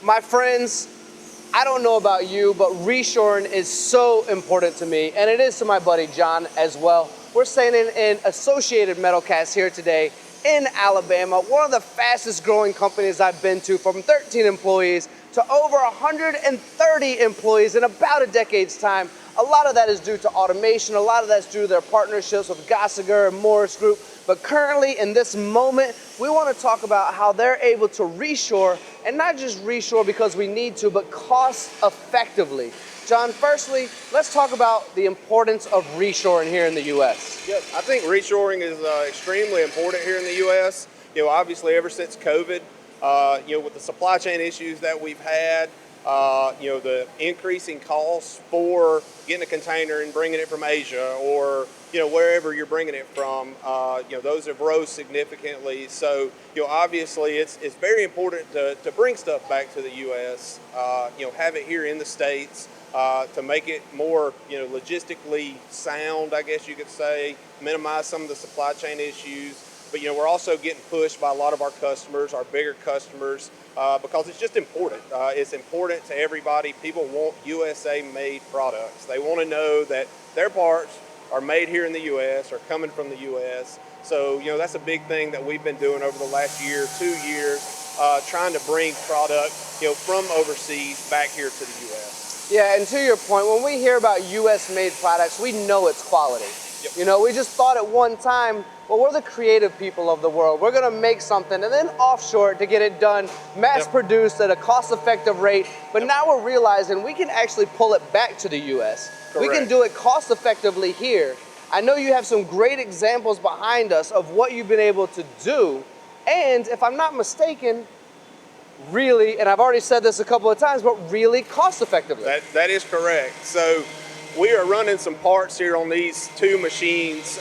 My friends, I don't know about you, but reshoring is so important to me, and it is to my buddy John as well. We're standing in Associated Metalcast here today in Alabama, one of the fastest growing companies I've been to, from 13 employees to over 130 employees in about a decade's time. A lot of that is due to automation, a lot of that's due to their partnerships with GOSIGER and Morris Group. But currently, in this moment, we want to talk about how they're able to reshore, and not just reshore because we need to, but cost effectively. John, firstly, let's talk about the importance of reshoring here in the U.S. Yep, I think reshoring is extremely important here in the U.S. Obviously, ever since COVID, with the supply chain issues that we've had, the increasing costs for getting a container and bringing it from Asia or, wherever you're bringing it from, those have rose significantly. So, obviously it's very important to bring stuff back to the U.S., have it here in the States, to make it more, logistically sound, I guess you could say, minimize some of the supply chain issues. But, we're also getting pushed by a lot of our customers, our bigger customers, because it's just important. It's important to everybody. People want USA-made products. They want to know that their parts are made here in the U.S., are coming from the U.S. So, that's a big thing that we've been doing over the last year, 2 years, trying to bring product, from overseas back here to the U.S. Yeah, and to your point, when we hear about US-made products, we know it's quality. Yep. We just thought at one time, well, we're the creative people of the world. We're gonna make something and then offshore it to get it done, mass-produced at a cost-effective rate. But now we're realizing we can actually pull it back to the US. Correct. We can do it cost-effectively here. I know you have some great examples behind us of what you've been able to do. And if I'm not mistaken, really, and I've already said this a couple of times, but really cost effectively. That is correct. So we are running some parts here on these two machines.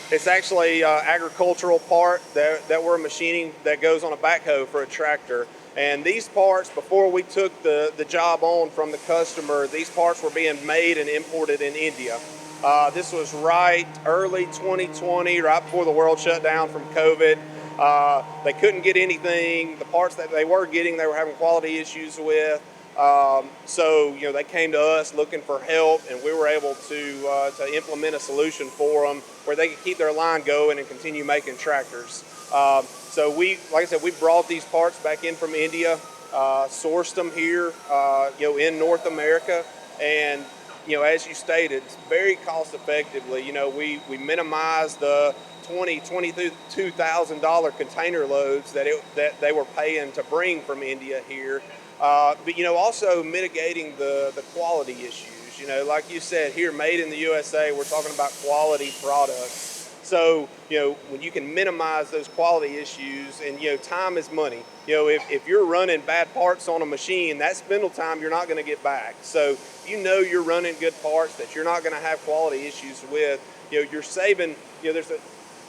It's actually agricultural part that we're machining that goes on a backhoe for a tractor. And these parts, before we took the job on from the customer, these parts were being made and imported in India. This was right early 2020, right before the world shut down from COVID. They couldn't get anything. The parts that they were getting, they were having quality issues with. So, they came to us looking for help, and we were able to implement a solution for them where they could keep their line going and continue making tractors. So like I said, we brought these parts back in from India, sourced them here, in North America, and as you stated, very cost effectively. We minimized the $22,000 container loads that they were paying to bring from India here. But also mitigating the quality issues. Like you said, here, made in the USA, we're talking about quality products. So, when you can minimize those quality issues, and time is money. If you're running bad parts on a machine, that spindle time you're not going to get back. So you're running good parts that you're not going to have quality issues with. You're saving. There's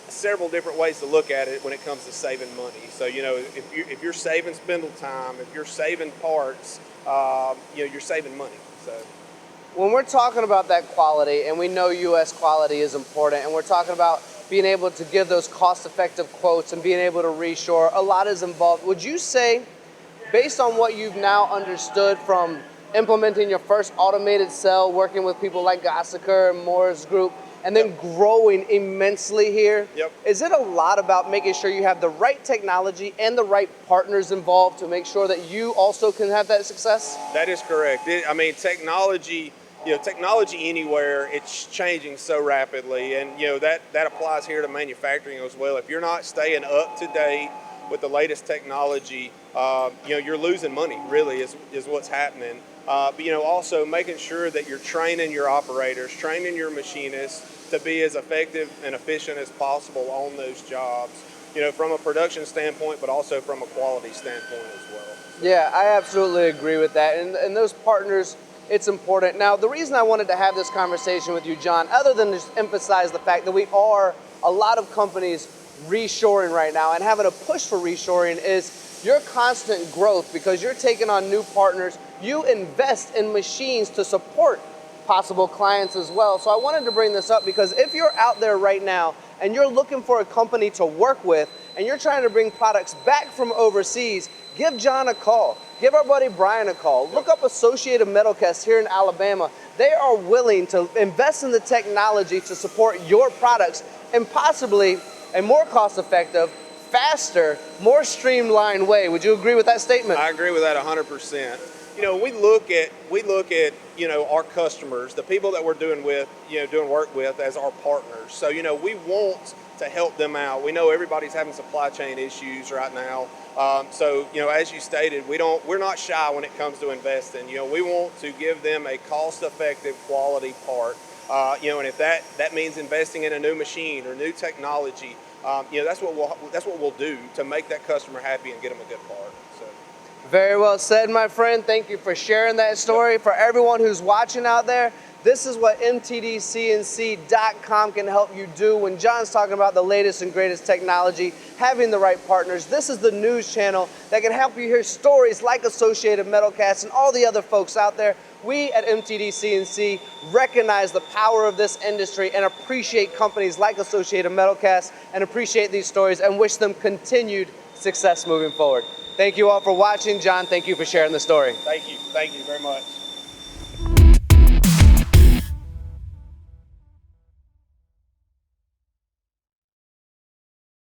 several different ways to look at it when it comes to saving money. So if you're saving spindle time, if you're saving parts, you're saving money. So when we're talking about that quality, and we know US quality is important, and we're talking about being able to give those cost-effective quotes and being able to reshore, a lot is involved. Would you say, based on what you've now understood from implementing your first automated cell, working with people like GOSIGER and Morris Group, and then growing immensely here, is it a lot about making sure you have the right technology and the right partners involved to make sure that you also can have that success? That is correct. Technology, technology anywhere, it's changing so rapidly, and that applies here to manufacturing as well. If you're not staying up to date with the latest technology, you're losing money, really, is what's happening. But also making sure that you're training your operators, training your machinists to be as effective and efficient as possible on those jobs, from a production standpoint, but also from a quality standpoint as well. Yeah, I absolutely agree with that. And those partners, it's important. Now, the reason I wanted to have this conversation with you, John, other than just emphasize the fact that we are a lot of companies reshoring right now and having a push for reshoring, is your constant growth, because you're taking on new partners. You invest in machines to support possible clients as well. So I wanted to bring this up because if you're out there right now and you're looking for a company to work with and you're trying to bring products back from overseas, give John a call. give our buddy Brian a call. Look up Associated Metalcast here in Alabama. They are willing to invest in the technology to support your products and possibly a more cost-effective, faster, more streamlined way. Would you agree with that statement? I agree with that 100%. You know, we look at you know, our customers, the people that we're doing work with as our partners. So, you know, we want to help them out. We know everybody's having supply chain issues right now. So, you know, as you stated, we're not shy when it comes to investing. You know, we want to give them a cost-effective, quality part. You know, and if that means investing in a new machine or new technology, you know, that's what we'll do to make that customer happy and get them a good part. So. Very well said, my friend. Thank you for sharing that story. Yep. For everyone who's watching out there, this is what MTDCNC.com can help you do. When John's talking about the latest and greatest technology, having the right partners, this is the news channel that can help you hear stories like Associated Metalcast and all the other folks out there. We at MTDCNC recognize the power of this industry and appreciate companies like Associated Metalcast and appreciate these stories and wish them continued success moving forward. Thank you all for watching. John, thank you for sharing the story. Thank you very much.